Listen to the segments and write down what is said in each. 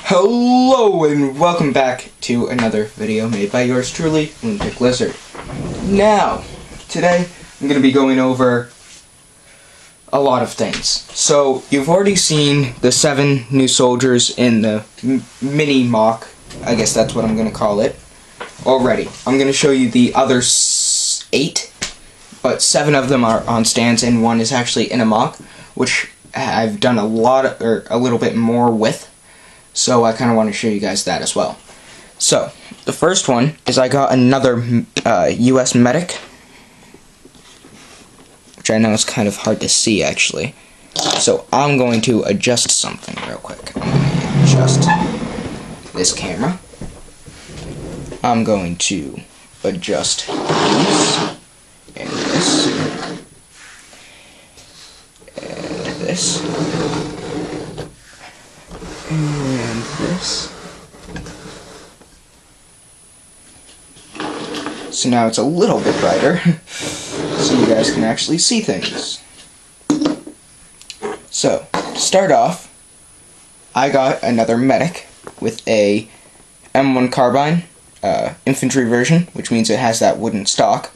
Hello and welcome back to another video made by yours truly, Lunatic Lizard. Now, today I'm going to be going over a lot of things. So, you've already seen the 7 new soldiers in the mini mock, I guess that's what I'm going to call it, already. I'm going to show you the other 8, but 7 of them are on stands and 1 is actually in a mock, which I've done a little bit more with. So I kind of want to show you guys that as well. So, the first one is I got another US medic, which I know is kind of hard to see actually. So I'm going to adjust something real quick. I'm going to adjust this camera. I'm going to adjust these, and this, and this. And this. So now it's a little bit brighter, so you guys can actually see things. So, to start off, I got another medic with a M1 carbine, infantry version, which means it has that wooden stock.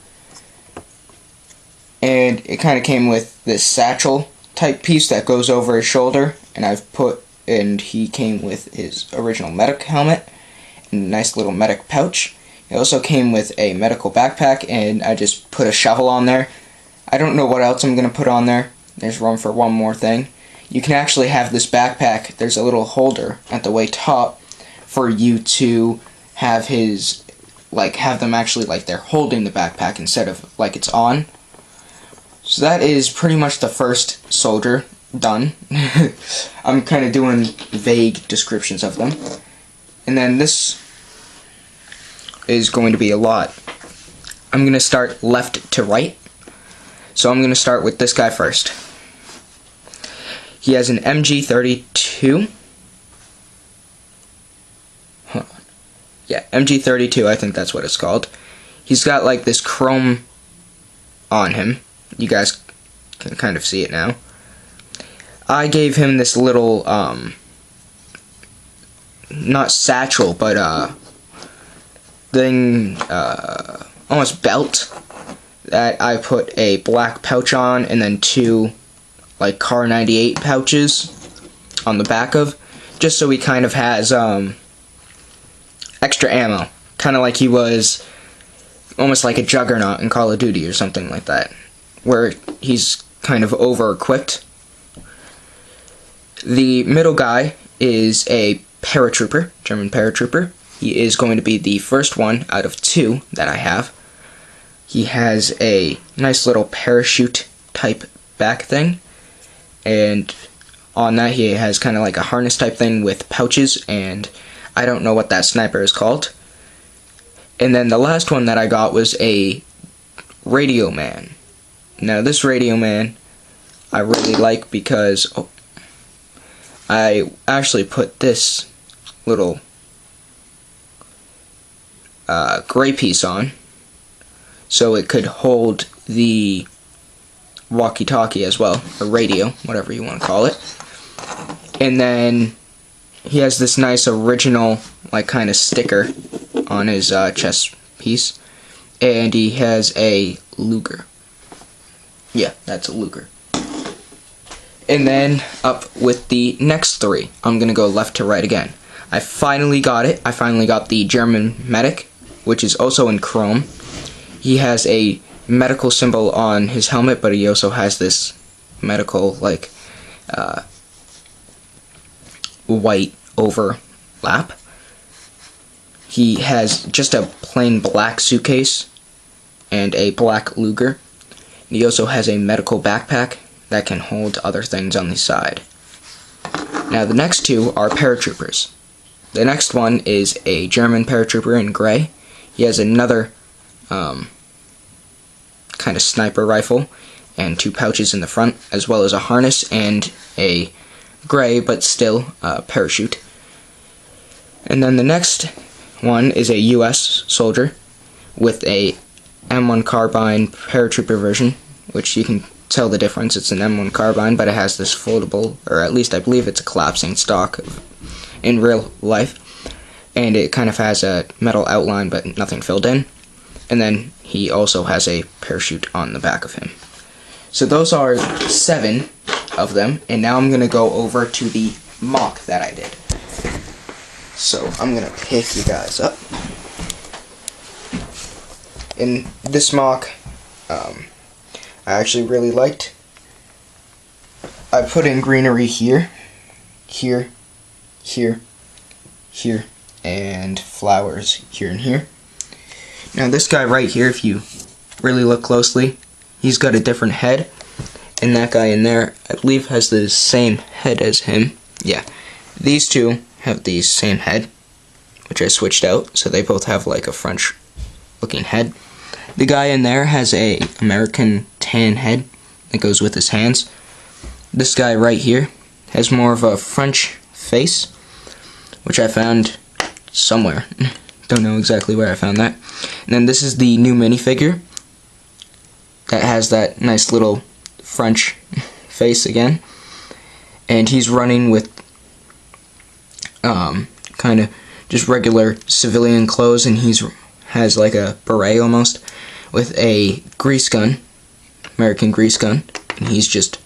And it kind of came with this satchel type piece that goes over his shoulder, and he came with his original medic helmet and a nice little medic pouch. It also came with a medical backpack, and I just put a shovel on there. I don't know what else I'm going to put on there. There's room for one more thing. You can actually have this backpack, there's a little holder at the way top for you to have have them actually like they're holding the backpack instead of like it's on. So that is pretty much the first soldier done. I'm kind of doing vague descriptions of them. And then this is going to be a lot. I'm going to start left to right. So I'm going to start with this guy first. He has an MG32. Hold on. Yeah, MG32, I think that's what it's called. He's got like this chrome on him. You guys can kind of see it now. I gave him this little, not satchel, but, thing, almost belt, that I put a black pouch on, and then 2, like, Car 98 pouches on the back of, just so he kind of has, extra ammo. Kind of like he was almost like a Juggernaut in Call of Duty or something like that, where he's kind of over-equipped. The middle guy is a paratrooper, German paratrooper. He is going to be the first one out of 2 that I have. He has a nice little parachute type back thing, and on that he has kind of like a harness type thing with pouches, and I don't know what that sniper is called. And then the last one that I got was a radio man. Now this radio man I really like because I actually put this little gray piece on so it could hold the walkie-talkie as well, or radio, whatever you want to call it. And then he has this nice original like kind of sticker on his chest piece, and he has a Luger. Yeah, that's a Luger. And then up with the next 3, I'm going to go left to right again. I finally got it. I finally got the German medic, which is also in chrome. He has a medical symbol on his helmet, but he also has this medical, like, white overlap. He has just a plain black suitcase and a black Luger. And he also has a medical backpack that can hold other things on the side. Now the next 2 are paratroopers. The next one is a German paratrooper in gray. He has another kind of sniper rifle and 2 pouches in the front, as well as a harness and a gray but still parachute. And then the next one is a US soldier with a M1 carbine paratrooper version, which you can tell the difference. It's an M1 carbine, but it has this foldable, or at least I believe it's a collapsing stock of in real life, and it kind of has a metal outline but nothing filled in. And then he also has a parachute on the back of him. So those are 7 of them, and now I'm going to go over to the mock that I did. So I'm going to pick you guys up. In this mock, I actually really liked. I put in greenery here, here, here, here, and flowers here and here. Now this guy right here, if you really look closely, he's got a different head, and that guy in there, I believe, has the same head as him. Yeah, these two have the same head, which I switched out, so they both have like a French looking head. The guy in there has a American tan head that goes with his hands. This guy right here has more of a French face, which I found somewhere. Don't know exactly where I found that. And then this is the new minifigure that has that nice little French face again. And he's running with kind of just regular civilian clothes, and has like a beret almost with a grease gun, American grease gun, and he's just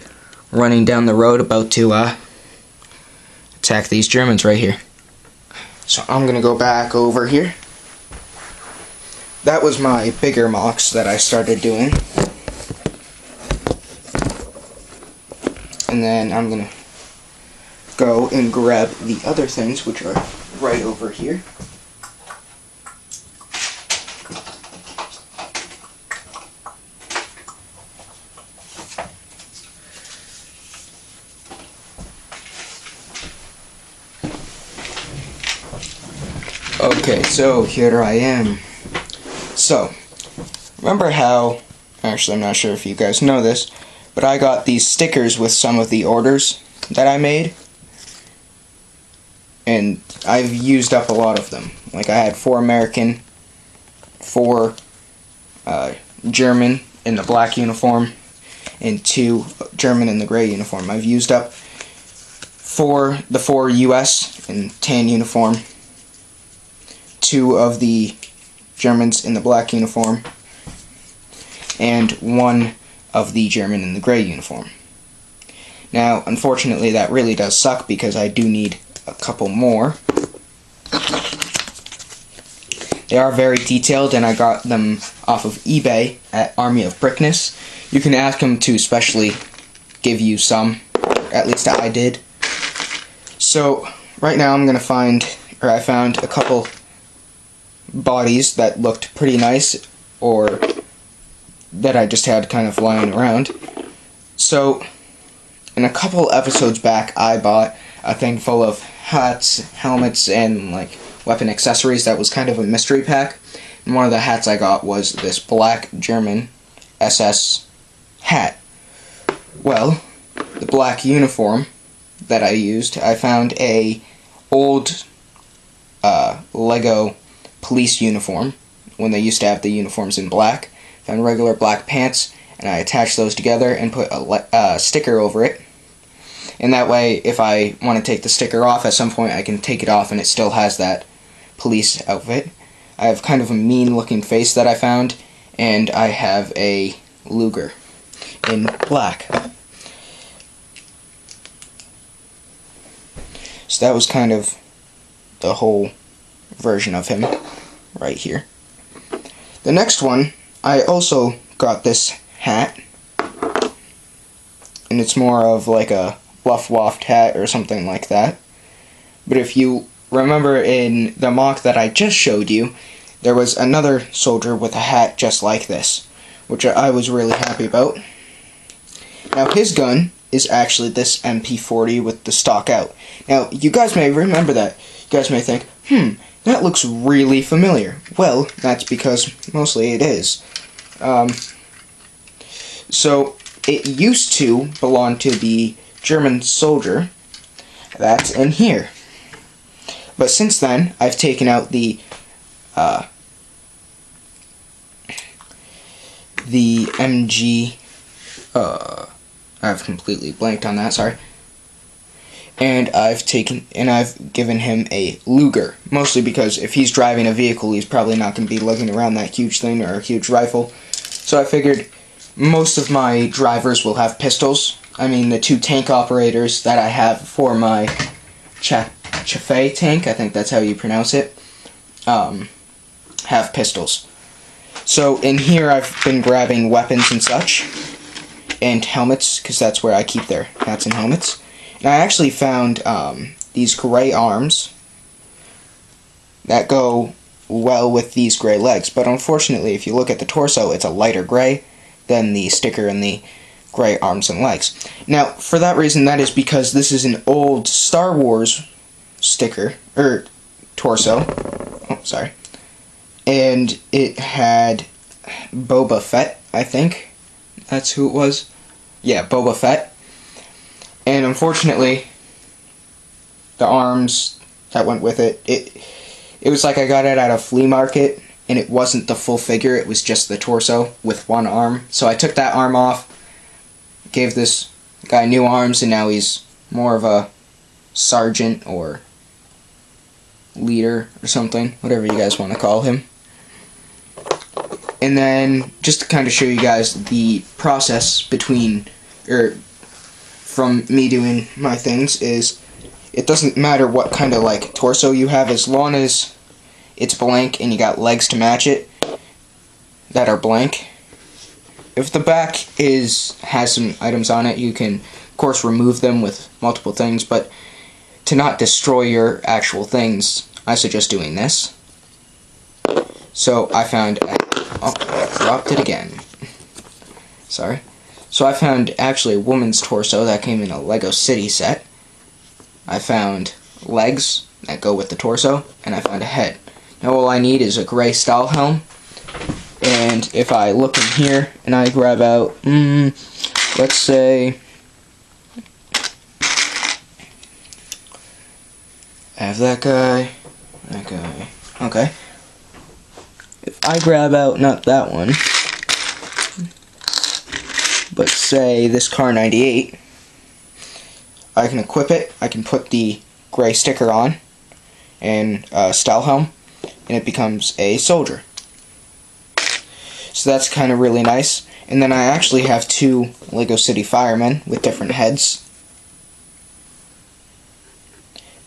running down the road about to attack these Germans right here. So I'm gonna go back over here. That was my bigger mocks that I started doing. And then I'm gonna go and grab the other things, which are right over here. Okay, so here I am. So, remember how, actually I'm not sure if you guys know this, but I got these stickers with some of the orders that I made, and I've used up a lot of them. Like I had 4 American, 4 German in the black uniform, and 2 German in the gray uniform. I've used up the 4 US in tan uniform, 2 of the Germans in the black uniform, and 1 of the German in the gray uniform. Now, unfortunately, that really does suck because I do need a couple more. They are very detailed, and I got them off of eBay at Army of Brickness. You can ask them to especially give you some, at least I did. So, right now I found a couple bodies that looked pretty nice, or that I just had kind of lying around. So, in a couple episodes back, I bought a thing full of hats, helmets, and like weapon accessories that was kind of a mystery pack. And one of the hats I got was this black German SS hat. Well, the black uniform that I used, I found a old Lego police uniform when they used to have the uniforms in black. Found regular black pants, and I attached those together and put a sticker over it. And that way, if I want to take the sticker off at some point, I can take it off and it still has that police outfit. I have kind of a mean looking face that I found, and I have a Luger in black. So that was kind of the whole version of him right here. The next one, I also got this hat, and it's more of like a Luft Waft hat or something like that. But if you remember in the mock that I just showed you, there was another soldier with a hat just like this, which I was really happy about. Now his gun is actually this MP40 with the stock out. Now you guys may remember that. You guys may think, that looks really familiar. Well, that's because mostly it is. So it used to belong to the German soldier that's in here. But since then, I've taken out the MG, I've completely blanked on that, sorry. And I've given him a Luger, mostly because if he's driving a vehicle, he's probably not going to be lugging around that huge thing or a huge rifle. So I figured most of my drivers will have pistols. I mean, the 2 tank operators that I have for my Chaffee tank, I think that's how you pronounce it, have pistols. So in here I've been grabbing weapons and such, and helmets, because that's where I keep their hats and helmets. And I actually found these gray arms that go well with these gray legs, but unfortunately if you look at the torso, it's a lighter gray than the sticker and the gray arms and legs. Now, for that reason, that is because this is an old Star Wars sticker, or torso, and it had Boba Fett, I think that's who it was. Yeah, Boba Fett. And unfortunately, the arms that went with it, it was like I got it at a flea market, and it wasn't the full figure, it was just the torso with one arm. So I took that arm off, gave this guy new arms, and now he's more of a sergeant or leader or something, whatever you guys want to call him. And then, just to kind of show you guys the process from me doing my things, is it doesn't matter what kind of like torso you have, as long as it's blank and you got legs to match it that are blank. If the back has some items on it, you can of course remove them with multiple things, but to not destroy your actual things, I suggest doing this. So I found, I dropped it again. Sorry. So I found actually a woman's torso that came in a Lego City set. I found legs that go with the torso, and I found a head. Now all I need is a gray style helm, and if I look in here and I grab out, let's say, I have that guy, okay. If I grab out, not that one, but say this Car 98, I can equip it, I can put the gray sticker on, and style helm, and it becomes a soldier. So that's kind of really nice. And then I actually have 2 Lego City firemen with different heads.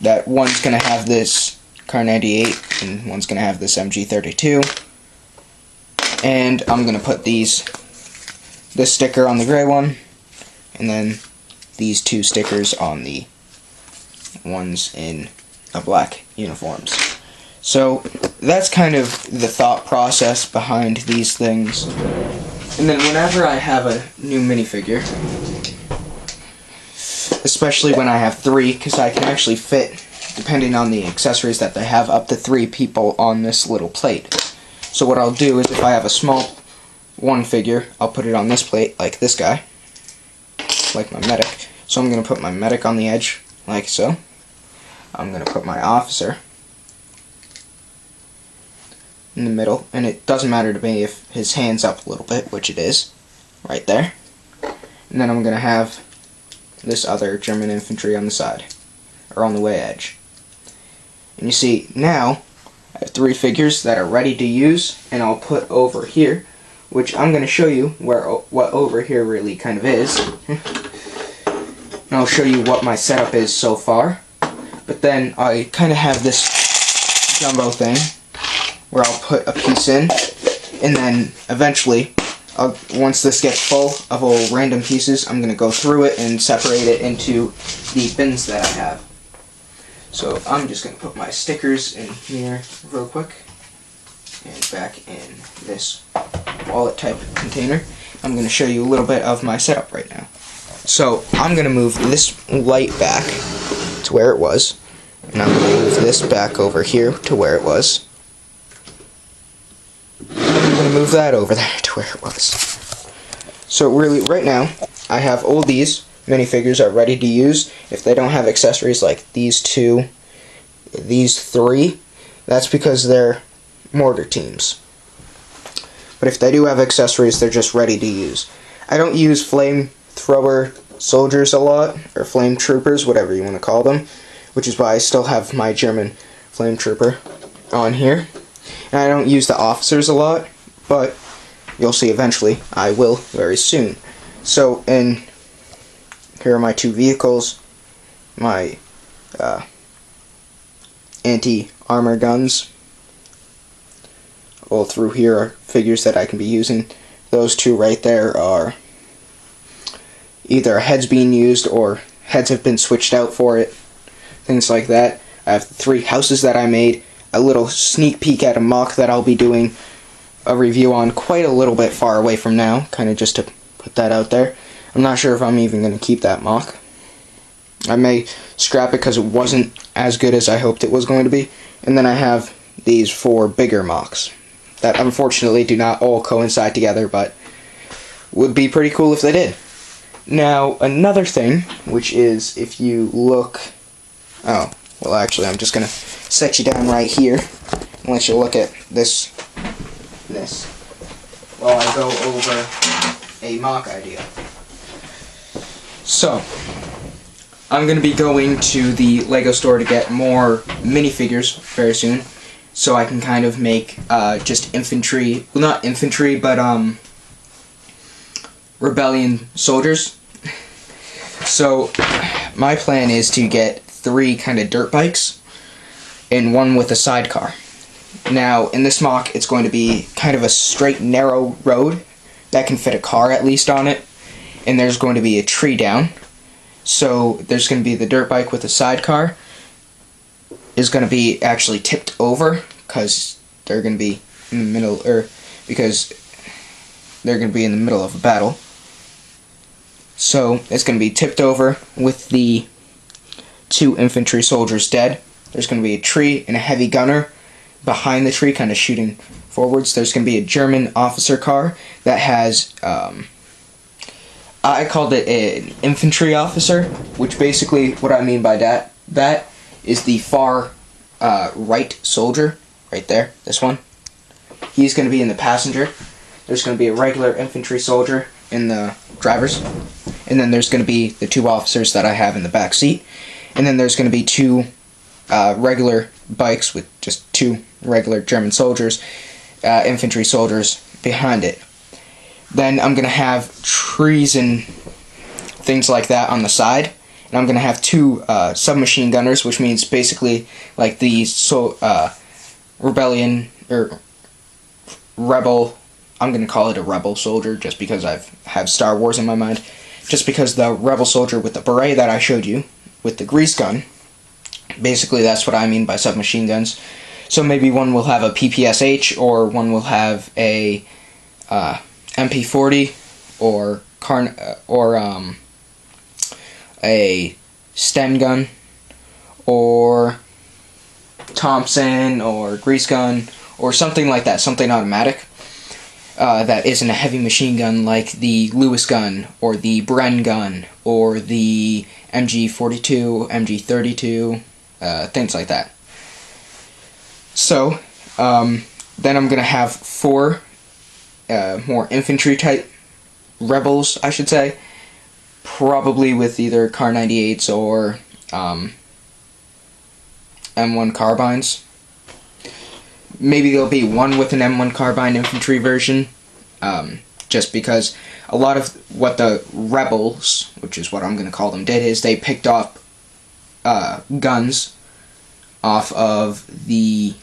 That one's going to have this Car 98, and one's going to have this MG32. And I'm going to put this sticker on the gray one, and then these 2 stickers on the ones in the black uniforms. So that's kind of the thought process behind these things. And then whenever I have a new minifigure, especially when I have 3, because I can actually fit, depending on the accessories that they have, up to 3 people on this little plate. So what I'll do is, if I have a small one figure, I'll put it on this plate, like this guy, like my medic. So I'm going to put my medic on the edge, like so. I'm going to put my officer in the middle, and it doesn't matter to me if his hand's up a little bit, which it is, right there. And then I'm going to have this other German infantry on the side, or on the way edge. And you see, now, I have 3 figures that are ready to use, and I'll put over here, which I'm going to show you what over here really kind of is. And I'll show you what my setup is so far. But then I kind of have this jumbo thing, where I'll put a piece in, and then eventually, once this gets full of all random pieces, I'm going to go through it and separate it into the bins that I have. So I'm just going to put my stickers in here real quick, and back in this wallet type container. I'm going to show you a little bit of my setup right now. So I'm going to move this light back to where it was, and I'm going to move this back over here to where it was. I'm going to move that over there to where it was. So really, right now, I have all these minifigures are ready to use. If they don't have accessories like these 2, these 3, that's because they're mortar teams. But if they do have accessories, they're just ready to use. I don't use flamethrower soldiers a lot, or flame troopers, whatever you want to call them, which is why I still have my German flame trooper on here. And I don't use the officers a lot, but you'll see eventually I will very soon. So, and here are my two vehicles, my anti-armor guns. All through here are figures that I can be using. Those two right there are either heads being used or heads have been switched out for it. Things like that. I have 3 houses that I made. A little sneak peek at a MOC that I'll be doing a review on quite a little bit far away from now. Kind of just to put that out there. I'm not sure if I'm even going to keep that MOC. I may scrap it because it wasn't as good as I hoped it was going to be. And then I have these 4 bigger MOCs that unfortunately do not all coincide together, but would be pretty cool if they did. Now, another thing, which is if you look... Oh, well actually I'm just going to set you down right here and let you look at this while I go over a MOC idea. So, I'm going to be going to the LEGO store to get more minifigures very soon, so I can kind of make just infantry, well not infantry, but rebellion soldiers. So, my plan is to get 3 kind of dirt bikes, and 1 with a sidecar. Now, in this MOC, it's going to be kind of a straight, narrow road that can fit a car at least on it, and there's going to be a tree down. So there's going to be the dirt bike with a sidecar is going to be actually tipped over because they're going to be in the middle, because they're going to be in the middle of a battle. So it's going to be tipped over with the 2 infantry soldiers dead. There's going to be a tree and a heavy gunner behind the tree, kind of shooting forwards. There's going to be a German officer car that has, I called it an infantry officer, which basically what I mean by that is the far right soldier, right there, this one. He's going to be in the passenger. There's going to be a regular infantry soldier in the driver's, and then there's going to be the 2 officers that I have in the back seat, and then there's going to be 2 regular bikes with just 2 regular German soldiers, infantry soldiers behind it. Then I'm going to have trees and things like that on the side. And I'm going to have 2 submachine gunners, which means basically like the rebellion, or rebel, I'm going to call it a rebel soldier just because I have Star Wars in my mind. Just because the rebel soldier with the beret that I showed you, with the grease gun, basically that's what I mean by submachine guns. So maybe one will have a PPSH, or one will have a MP40 or a Sten gun or Thompson or grease gun or something like that, something automatic that isn't a heavy machine gun like the Lewis gun or the Bren gun or the MG42, MG32, things like that. So then I'm gonna have 4 more infantry type rebels, I should say, probably with either Kar 98s or M1 carbines. Maybe there'll be 1 with an M1 carbine infantry version, just because a lot of what the rebels, which is what I'm going to call them, did is they picked up guns off of the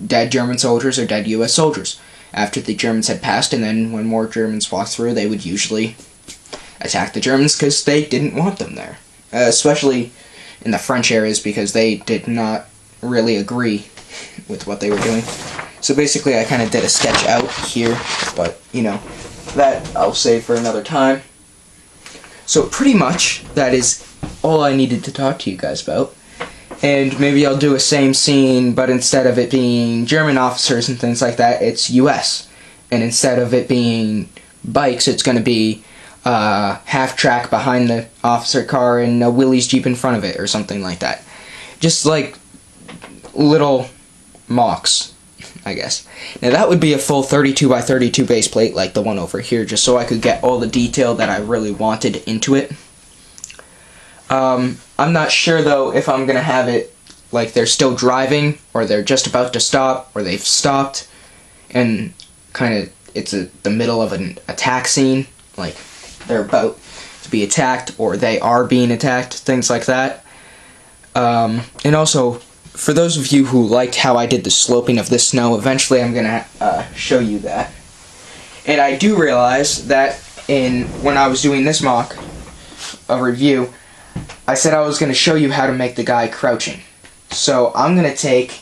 dead German soldiers or dead US soldiers after the Germans had passed, and then when more Germans walked through, they would usually attack the Germans because they didn't want them there. Especially in the French areas, because they did not really agree with what they were doing. So basically I kind of did a sketch out here, but you know, that I'll save for another time. So pretty much that is all I needed to talk to you guys about. And maybe I'll do a same scene, but instead of it being German officers and things like that, it's US. And instead of it being bikes, it's going to be half-track behind the officer car and a Willys Jeep in front of it, or something like that. Just like little MOCs I guess. Now that would be a full 32 by 32 base plate like the one over here, just so I could get all the detail that I really wanted into it. I'm not sure though if I'm gonna have it like they're still driving, or they're just about to stop, or they've stopped, and kind of it's the middle of an attack scene, like they're about to be attacked, or they are being attacked, things like that. And also, for those of you who liked how I did the sloping of the snow, eventually I'm gonna show you that. And I do realize that when I was doing this mock, a review, I said I was gonna show you how to make the guy crouching. So I'm gonna take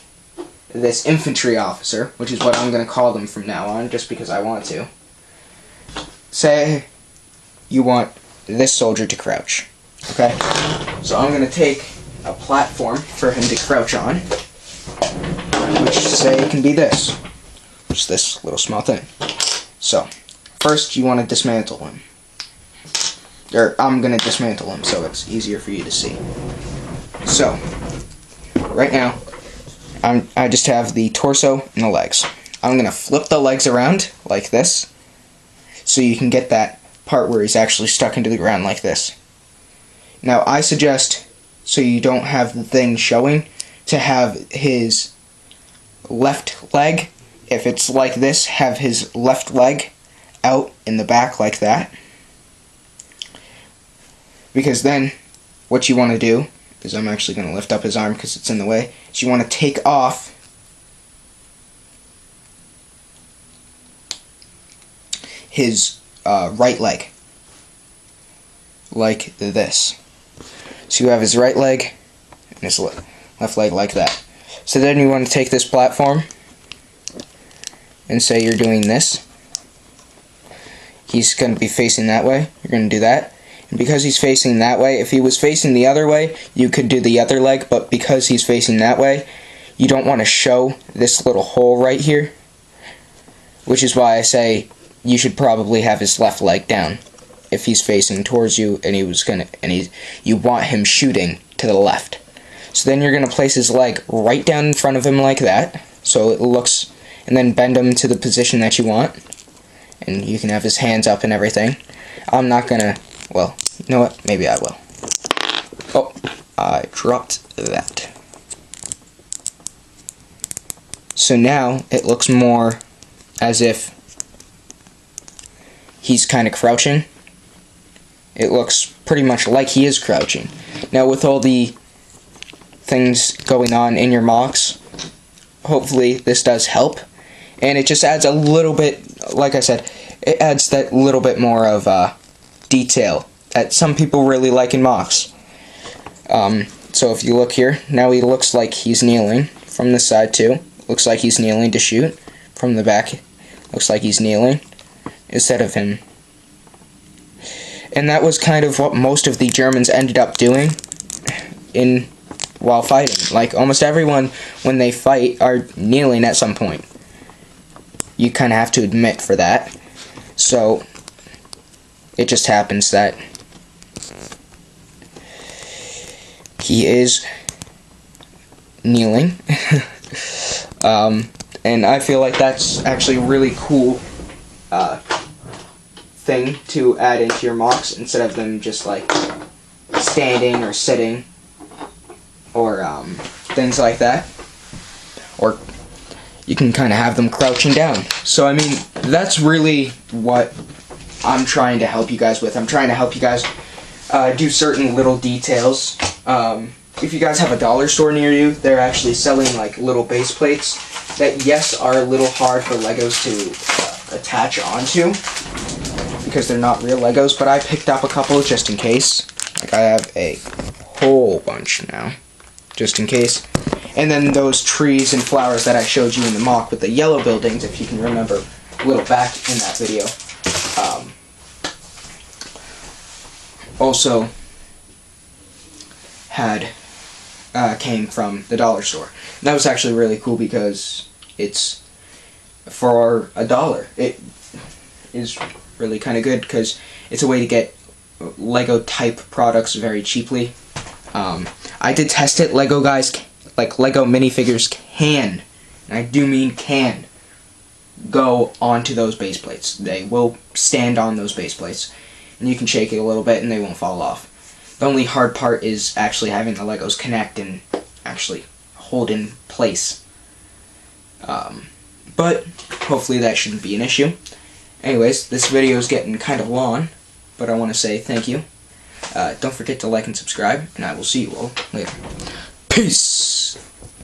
this infantry officer, which is what I'm gonna call them from now on, just because I want to. Say you want this soldier to crouch, okay? So I'm gonna take a platform for him to crouch on, which say can be this, just this little small thing. So first you want to dismantle him, or I'm gonna dismantle him so it's easier for you to see. So right now I just have the torso and the legs. I'm gonna flip the legs around like this so you can get that part where he's actually stuck into the ground like this. Now I suggest, so you don't have the thing showing, to have his left leg, if it's like this, have his left leg out in the back like that. Because then what you want to do is, I'm actually going to lift up his arm because it's in the way, is you want to take off his right leg like this. So you have his right leg and his left leg like that. So then you want to take this platform and say you're doing this. He's going to be facing that way. You're going to do that. And because he's facing that way, if he was facing the other way, you could do the other leg, but because he's facing that way, you don't want to show this little hole right here, which is why I say you should probably have his left leg down if he's facing towards you and you want him shooting to the left. So then you're going to place his leg right down in front of him like that, so it looks, and then bend him to the position that you want, and you can have his hands up and everything. I'm not gonna, well, you know what, maybe I will. Oh, I dropped that. So now it looks more as if he's kind of crouching. It looks pretty much like he is crouching. Now with all the things going on in your mocks, hopefully this does help. And it just adds a little bit, like I said, it adds that little bit more of detail that some people really like in mocks. So if you look here, now he looks like he's kneeling from the side too. Looks like he's kneeling to shoot. From the back, looks like he's kneeling instead of him. And that was kind of what most of the Germans ended up doing while fighting. Like almost everyone, when they fight, are kneeling at some point. You kind of have to admit for that. So it just happens that he is kneeling. And I feel like that's actually a really cool thing to add into your mocks, instead of them just like standing or sitting or things like that. Or you can kind of have them crouching down. So I mean, that's really what I'm trying to help you guys with. I'm trying to help you guys do certain little details. If you guys have a dollar store near you, they're actually selling like little base plates that, yes, are a little hard for Legos to attach onto because they're not real Legos, but I picked up a couple just in case. Like I have a whole bunch now, just in case. And then those trees and flowers that I showed you in the mock with the yellow buildings, if you can remember a little back in that video, also came from the dollar store. And that was actually really cool because it's for $1. It is really kind of good because it's a way to get Lego type products very cheaply. I did test it. Lego guys, like Lego minifigures, can and I do mean can, go onto those base plates. They will stand on those base plates, and you can shake it a little bit and they won't fall off. The only hard part is actually having the Legos connect and actually hold in place. But hopefully that shouldn't be an issue. Anyways, this video is getting kind of long, but I want to say thank you. Don't forget to like and subscribe, and I will see you all later. Peace!